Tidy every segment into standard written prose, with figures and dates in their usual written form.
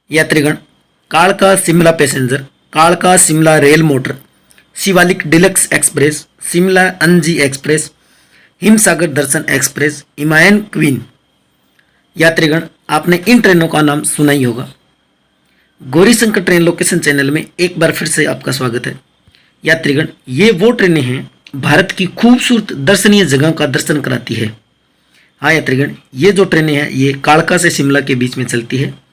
यात्रीगण, कालका शिमला पैसेंजर, कालका Shimla rail motor, Shivalik deluxe express, Shimla अंजी एक्सप्रेस, हिमसागर दर्शन एक्सप्रेस, हिमायन क्वीन। यात्रीगण, आपने इन ट्रेनों का नाम सुना ही होगा। गौरीशंकर ट्रेन लोकेशन चैनल में एक बार फिर से आपका स्वागत है। यात्रीगण, ये वो ट्रेनें हैं भारत की खूबसूरत दर्शनीय जगहों का दर्शन कराती है। हाँ यात्रीगण, ये जो ट्रेनें हैं ये कालका से शिमला के बीच में चलती है,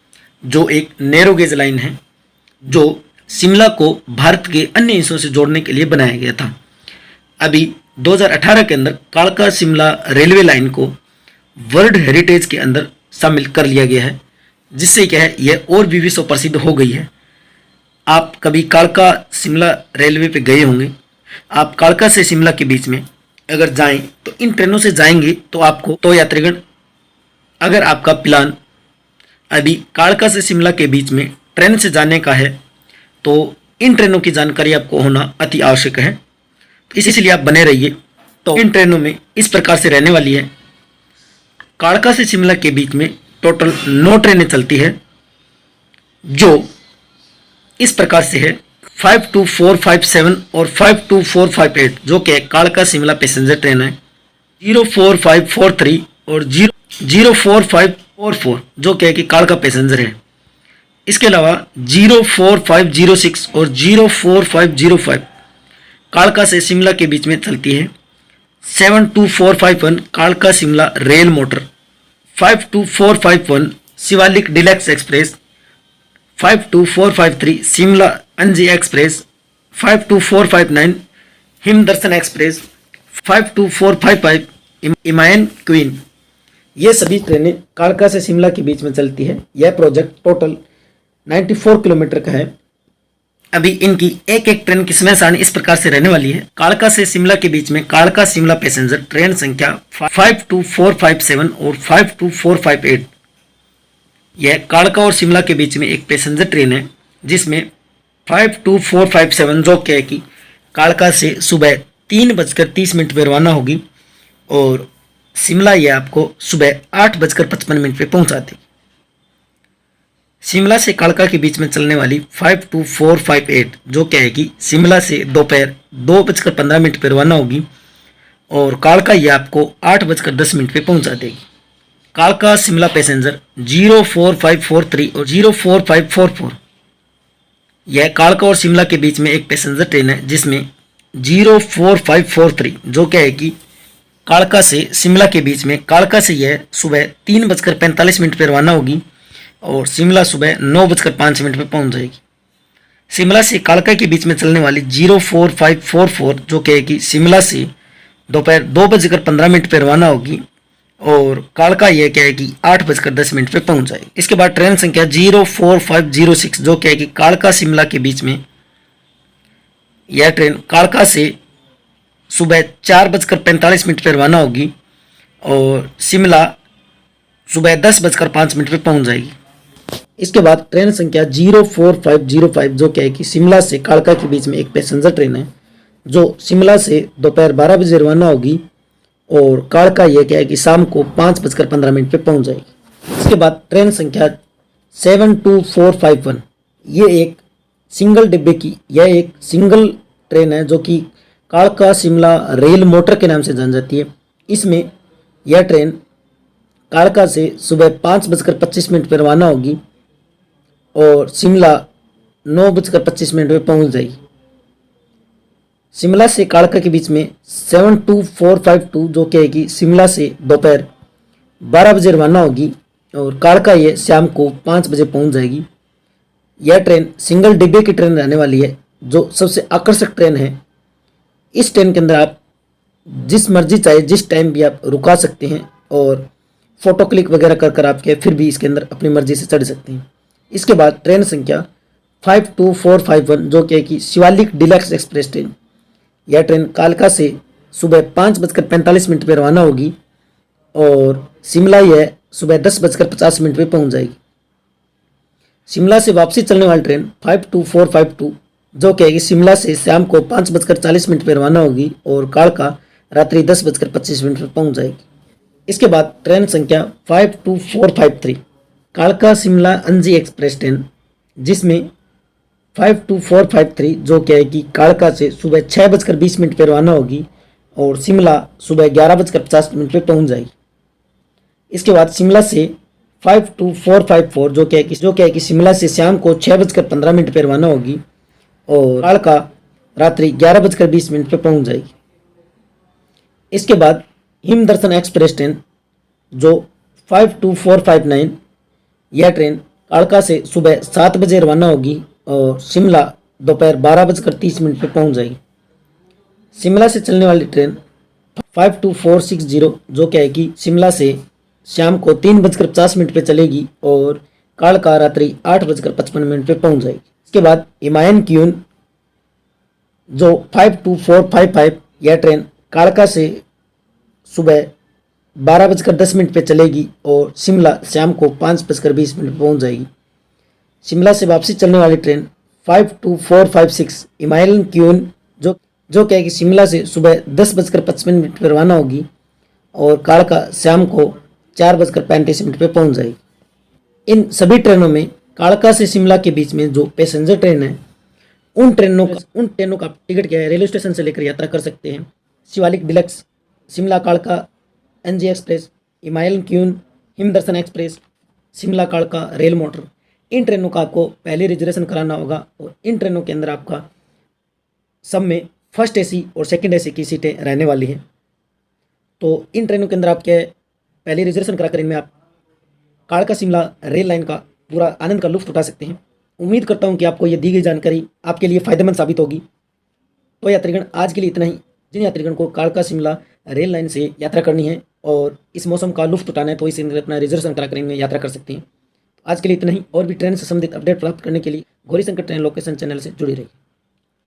जो एक नैरो गेज लाइन है जो शिमला को भारत के अन्य हिस्सों से जोड़ने के लिए बनाया गया था। अभी 2018 के अंदर कालका शिमला रेलवे लाइन को वर्ल्ड हेरिटेज के अंदर शामिल कर लिया गया है, जिससे क्या है यह और भी विश्व प्रसिद्ध हो गई है। आप कभी कालका शिमला रेलवे पे गए होंगे। आप कालका से शिमला के बीच में अगर जाएं तो इन ट्रेनों से जाएंगे तो आपको तो यात्रीगण, अगर आपका प्लान अभी कालका से शिमला के बीच में ट्रेन से जाने का है तो इन ट्रेनों की जानकारी आपको होना अति आवश्यक है। इसलिए आप बने रहिए। तो इन ट्रेनों में इस प्रकार से रहने वाली है। कालका से शिमला के बीच में टोटल 9 ट्रेनें चलती है, जो इस प्रकार से है 52457 और 52458, जो कि कालका शिमला पैसेंजर ट्रेन है। 04543 और 04544, जो क्या है कि कालका पैसेंजर है। इसके अलावा 04506 और 04505 कालका से शिमला के बीच में चलती है। 72451 कालका Shimla rail motor, 52451 Shivalik deluxe express, 52453 Shimla अंजी एक्सप्रेस, 52459 हिम दर्शन एक्सप्रेस, 52455 हिमायन क्वीन। ये सभी ट्रेनें कालका से शिमला के बीच में चलती है। यह प्रोजेक्ट टोटल 94 किलोमीटर का है। अभी इनकी एक एक ट्रेन की समय सारणी इस प्रकार से रहने वाली है। कालका से शिमला के बीच में कालका शिमला पैसेंजर ट्रेन संख्या 52457 और 52458। यह कालका और शिमला के बीच में एक पैसेंजर ट्रेन है, जिसमें 52457 जो क्या है कि कालका से सुबह 3:30 पर रवाना होगी और शिमला ये आपको सुबह 8:55 पे पहुंचा देगी। शिमला से कालका के बीच में चलने वाली 52458 जो क्या है कि शिमला से दोपहर 2:15 पर रवाना होगी और कालका ये आपको 8:10 पे पहुंचा देगी। कालका शिमला पैसेंजर 04543 और 04544, यह कालका और शिमला के बीच में एक पैसेंजर ट्रेन है, जिसमें 04543 जो क्या है कि कालका से शिमला के बीच में कालका से यह सुबह 3:45 पर रवाना होगी और शिमला सुबह 9:05 पर पहुंच जाएगी। शिमला से कालका के बीच में चलने वाली 04544 जो क्या है कि शिमला से दोपहर 2:15 पर रवाना होगी और कालका यह क्या है कि 8:10 पे पहुंच जाएगी। इसके बाद ट्रेन संख्या 04506 जो क्या है कि कालका शिमला के बीच में यह ट्रेन कालका से सुबह 4:45 पर रवाना होगी और शिमला सुबह 10:05 पे पहुंच जाएगी। इसके बाद ट्रेन संख्या 04505 जो क्या है कि शिमला से कालका के बीच में एक पैसेंजर ट्रेन है, जो शिमला से दोपहर 12 बजे रवाना होगी और कालका यह क्या है कि शाम को 5:15 पे पहुंच जाएगी। इसके बाद ट्रेन संख्या 72451, ये एक सिंगल डिब्बे की यह एक सिंगल ट्रेन है, जो कि कालका शिमला रेल मोटर के नाम से जानी जाती है। इसमें यह ट्रेन कालका से सुबह 5:25 पर रवाना होगी और शिमला 9:25 पे पहुंच जाएगी। शिमला से कालका के बीच में 72452 जो क्या है कि शिमला से दोपहर 12 बजे रवाना होगी और कालका ये शाम को 5 बजे पहुंच जाएगी। यह ट्रेन सिंगल डिब्बे की ट्रेन रहने वाली है, जो सबसे आकर्षक ट्रेन है। इस ट्रेन के अंदर आप जिस मर्जी चाहे जिस टाइम भी आप रुका सकते हैं और फोटो क्लिक वगैरह कर आप के फिर भी इसके अंदर अपनी मर्जी से चढ़ सकते हैं। इसके बाद ट्रेन संख्या 52451 जो क्या है कि शिवालिक डिलक्स एक्सप्रेस ट्रेन, यह ट्रेन कालका से सुबह 5:45 पर रवाना होगी और शिमला यह सुबह 10:50 पे पहुंच जाएगी। शिमला से वापसी चलने वाली ट्रेन 52452 जो क्या है कि शिमला से शाम को 5:40 पर रवाना होगी और कालका रात्रि 10:25 पे पहुंच जाएगी। इसके बाद ट्रेन संख्या 52453 कालका शिमला अंजी एक्सप्रेस ट्रेन, जिसमें 52453 जो क्या है कि कालका से सुबह 6:20 पर रवाना होगी और शिमला सुबह 11:50 पर पहुंच जाएगी। इसके बाद शिमला से 52454 जो क्या है कि शिमला से शाम को 6:15 पर रवाना होगी और कालका रात्रि 11:20 पर पहुंच जाएगी। इसके बाद हिम दर्शन एक्सप्रेस ट्रेन जो 52459, यह ट्रेन कालका से सुबह 7 बजे रवाना होगी और शिमला दोपहर 12:30 पर पहुंच जाएगी। शिमला से चलने वाली ट्रेन 52460 जो क्या है कि शिमला से शाम को 3:50 पर चलेगी और कालका रात्रि 8:55 पर पहुंच जाएगी। इसके बाद हिमायन क्वीन जो 52455, यह ट्रेन कालका से सुबह 12:10 पर चलेगी और शिमला शाम को 5:20 पर पहुंच जाएगी। शिमला से वापसी चलने वाली ट्रेन 52456 हिमालयन क्वीन जो क्या है कि शिमला से सुबह 10:55 पर रवाना होगी और कालका शाम को 4:35 पर पहुंच जाएगी। इन सभी ट्रेनों में कालका से शिमला के बीच में जो पैसेंजर ट्रेन है, उन ट्रेनों का टिकट क्या है रेलवे स्टेशन से लेकर यात्रा कर सकते हैं। शिवालिक डिलक्स, शिमला कालका NG express, Himalayan queen, हिमदर्शन express, Shimla कालका रेल मोटर, इन ट्रेनों का आपको पहले रिजर्वेशन कराना होगा और इन ट्रेनों के अंदर आपका सब में फर्स्ट एसी और सेकंड एसी की सीटें रहने वाली हैं। तो इन ट्रेनों के अंदर आप क्या है पहले रिजर्वेशन कराकर इनमें आप कालका शिमला रेल लाइन का पूरा आनंद का लुत्फ उठा सकते हैं। उम्मीद करता हूं कि आपको ये दी गई जानकारी आपके लिए फ़ायदेमंद साबित होगी। तो यात्रीगण, आज के लिए इतना ही। जिन यात्रीगण को कालका शिमला रेल लाइन से यात्रा करनी है और इस मौसम का लुत्फ उठाना है तो इसे अपना रिजर्वेशन कराकर इनमें यात्रा कर सकते हैं। आज के लिए इतना ही। और भी ट्रेन से संबंधित अपडेट प्राप्त करने के लिए Gauri Shankar train location channel से जुड़ी रहिए।